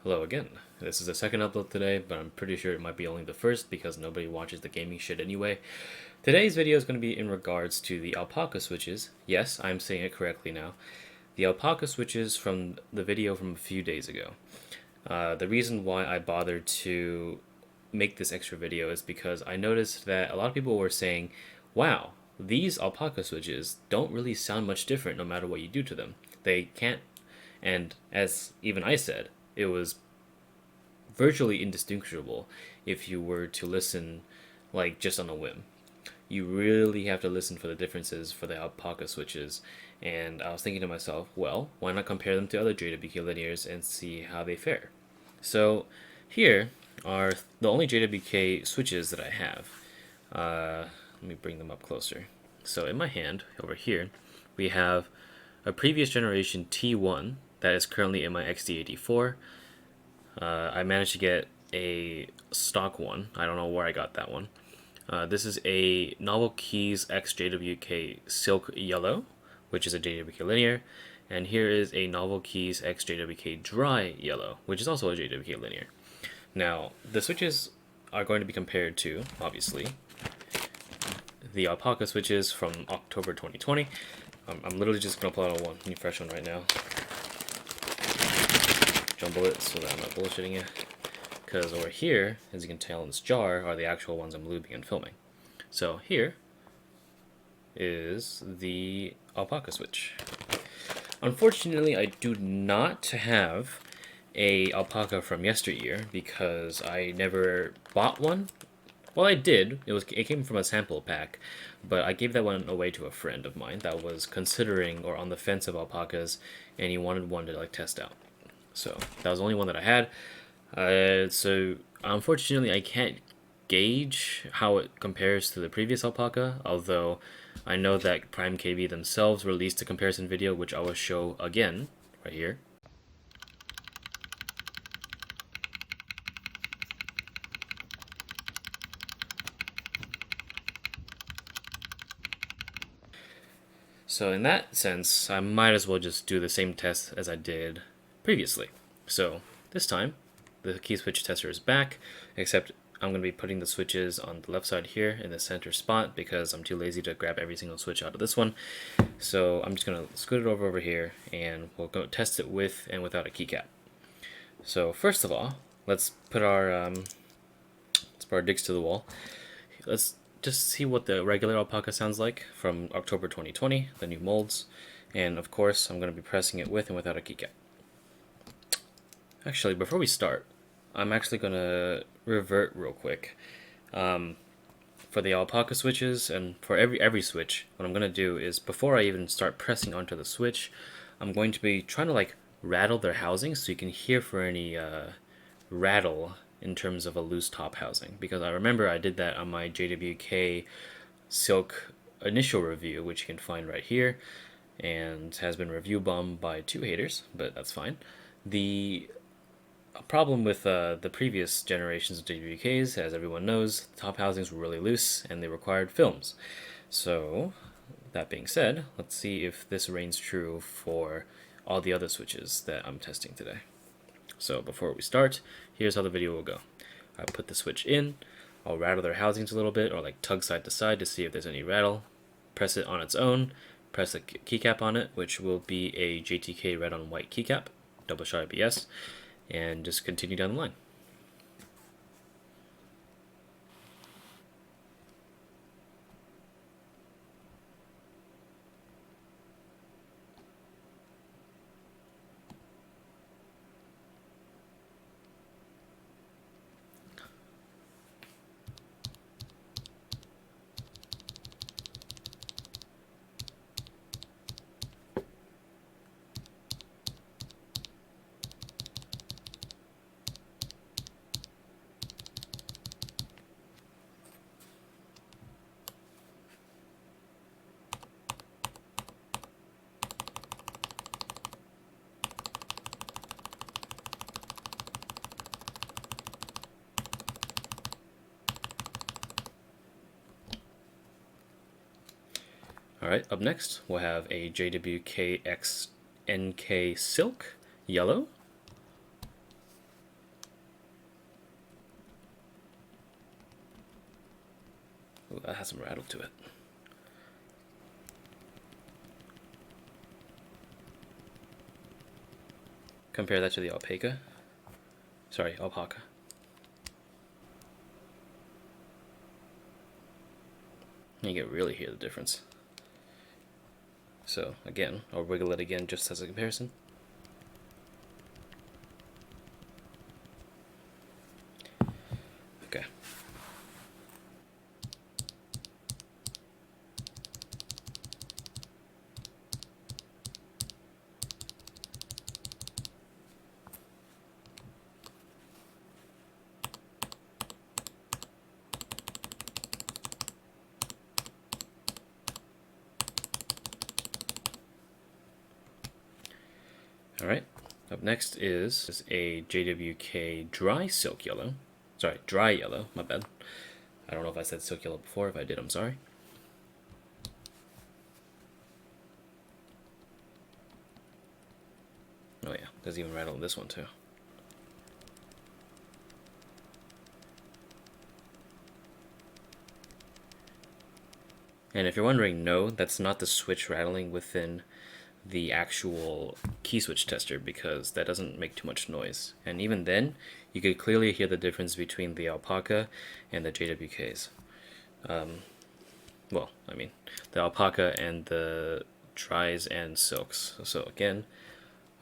Hello again. This is the second upload today, but I'm pretty sure it might be only the first because nobody watches the gaming shit anyway. Today's video is going to be in regards to the Alpaca switches. Yes, I'm saying it correctly now. The Alpaca switches from the video from a few days ago. The reason why I bothered to make this extra video is because I noticed that a lot of people were saying, wow, these Alpaca switches don't really sound much different no matter what you do to them. They can't, and as even I said, it was virtually indistinguishable if you were to listen like just on a whim. You really have to listen for the differences for the Alpaca switches. And I was thinking to myself, well, why not compare them to other JWK linears and see how they fare? So here are the only JWK switches that I have. Let me bring them up closer. So in my hand, over here, we have a previous generation T1 that is currently in my XD84. I managed to get a stock one. I don't know where I got that one. This is a Novel Keys X JWK Silk Yellow, which is a JWK linear. And here is a Novel Keys X JWK Dry Yellow, which is also a JWK linear. Now, the switches are going to be compared to, obviously, the Alpaca switches from October 2020. I'm literally just going to pull out a new fresh one right now. Jumble it so that I'm not bullshitting you. Because over here, as you can tell in this jar, are the actual ones I'm lubing and filming. So here is the Alpaca switch. Unfortunately, I do not have a Alpaca from yesteryear because I never bought one. Well, I did. It came from a sample pack, but I gave that one away to a friend of mine that was considering or on the fence of alpacas, and he wanted one to like test out. So that was the only one that I had. So unfortunately, I can't gauge how it compares to the previous Alpaca, although I know that Prime KB themselves released a comparison video, which I will show again right here. So in that sense, I might as well just do the same test as I did previously. So this time, the key switch tester is back, except I'm going to be putting the switches on the left side here in the center spot because I'm too lazy to grab every single switch out of this one. So I'm just going to scoot it over here and we'll go test it with and without a keycap. So first of all, let's put our dicks to the wall. Let's just see what the regular Alpaca sounds like from October 2020, the new molds. And of course, I'm going to be pressing it with and without a keycap. Actually, before we start, I'm actually going to revert real quick. For the Alpaca switches and for every switch, what I'm going to do is before I even start pressing onto the switch, I'm going to be trying to like rattle their housing so you can hear for any rattle in terms of a loose top housing, because I remember I did that on my JWK Silk initial review, which you can find right here, and has been review bombed by 2 haters, but that's fine. The problem with the previous generations of JWKs, as everyone knows, top housings were really loose and they required films. So, that being said, let's see if this reigns true for all the other switches that I'm testing today. So before we start, here's how the video will go. I put the switch in, I'll rattle their housings a little bit, or like tug side to side to see if there's any rattle. Press it on its own, press a keycap on it, which will be a JTK red on white keycap, double shot ABS, and just continue down the line. Alright, up next we'll have a JWK X NK Silk Yellow. Ooh, that has some rattle to it. Compare that to the Alpaca. Sorry, Alpaca. You can really hear the difference. So again, I'll wiggle it again just as a comparison. Okay. Alright, up next is a JWK dry silk yellow. Sorry, dry yellow, my bad. I don't know if I said silk yellow before. If I did, I'm sorry. Oh yeah, there's even rattle in this one too. And if you're wondering, no, that's not the switch rattling within the actual key switch tester, because that doesn't make too much noise. And even then, you could clearly hear the difference between the Alpaca and the JWKs. Well, I mean, the Alpaca and the dries and silks. So again,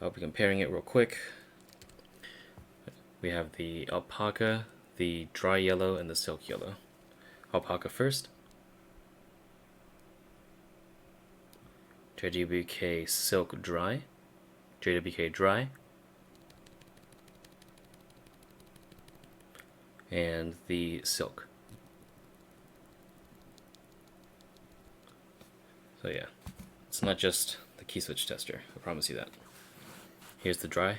I'll be comparing it real quick. We have the Alpaca, the dry yellow, and the silk yellow. Alpaca first. JWK silk dry, JWK dry, and the silk. So yeah, it's not just the key switch tester, I promise you that. Here's the dry.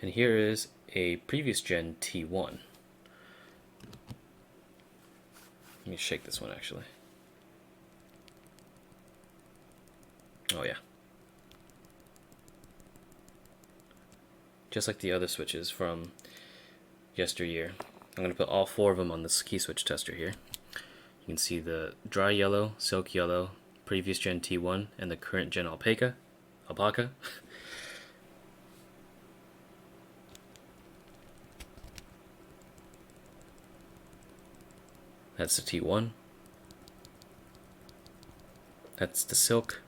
And here is a previous gen T1. Let me shake this one actually. Oh yeah. Just like the other switches from yesteryear. I'm going to put all 4 of them on this key switch tester here. You can see the dry yellow, silk yellow, previous gen T1, and the current gen Alpaca. That's the T1. That's the silk.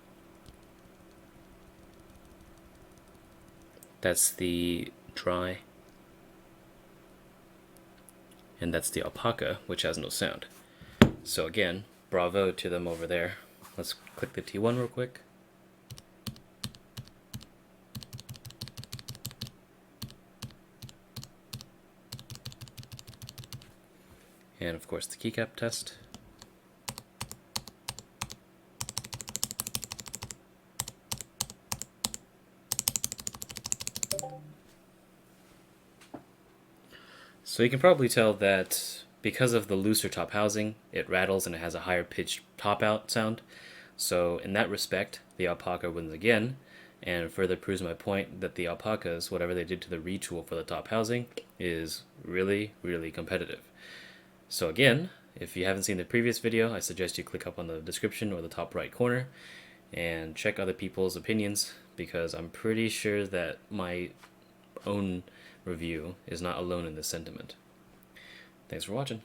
That's the dry. And that's the Alpaca, which has no sound. So again, bravo to them over there. Let's click the T1 real quick. And of course the keycap test. So you can probably tell that because of the looser top housing, it rattles and it has a higher pitched top out sound. So in that respect, the Alpaca wins again, and further proves my point that the Alpacas, whatever they did to the retool for the top housing, is really, really competitive. So again, if you haven't seen the previous video, I suggest you click up on the description or the top right corner and check other people's opinions, because I'm pretty sure that my own review is not alone in this sentiment. Thanks for watching.